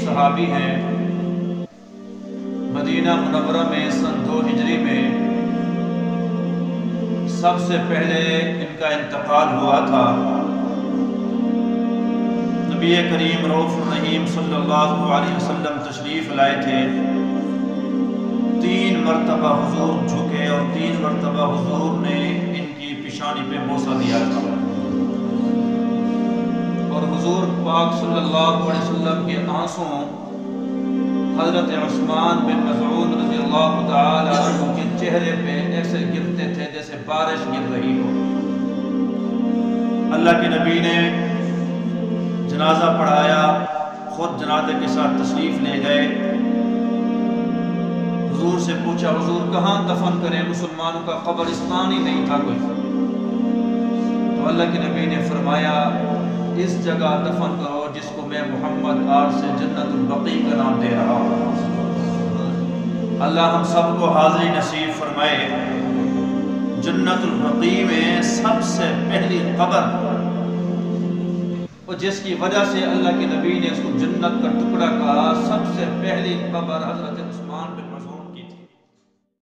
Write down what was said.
صحابی ہیں. مدینہ منورہ میں سن 2 ہجری میں سب سے پہلے ان کا انتقال ہوا تھا. نبی کریم رؤوف الرحیم صلی اللہ علیہ وسلم تشریف لائے تھے. 3 مرتبہ حضور جھکے اور 3 مرتبہ حضور نے ان کی پیشانی پہ بوسہ دیا تھا. اور حضور پاک صلی اللہ علیہ وسلم کے آنسوں حضرت عثمان بن مظعون رضی اللہ تعالی عنہ کے چہرے پہ ایسے گرتے تھے جیسے بارش گر رہی ہو. اللہ کے نبی نے جنازہ پڑھایا، خود جنازے کے ساتھ تشریف لے گئے. حضور سے پوچھا حضور کہاں دفن کریں، مسلمانوں کا قبرستان ہی نہیں تھا کوئی. تو اللہ کے نبی نے فرمایا اس جگہ دفن کرو جس کو میں محمد آج سے جنت البقیع کا نام دے رہا ہوں. اللہ ہم سب کو حاضری نصیب فرمائے. جنت البقیع میں سب سے پہلی قبر اور جس کی وجہ سے اللہ کے نبی نے اس کو جنت کا ٹکڑا کہا، سب سے پہلی قبر حضرت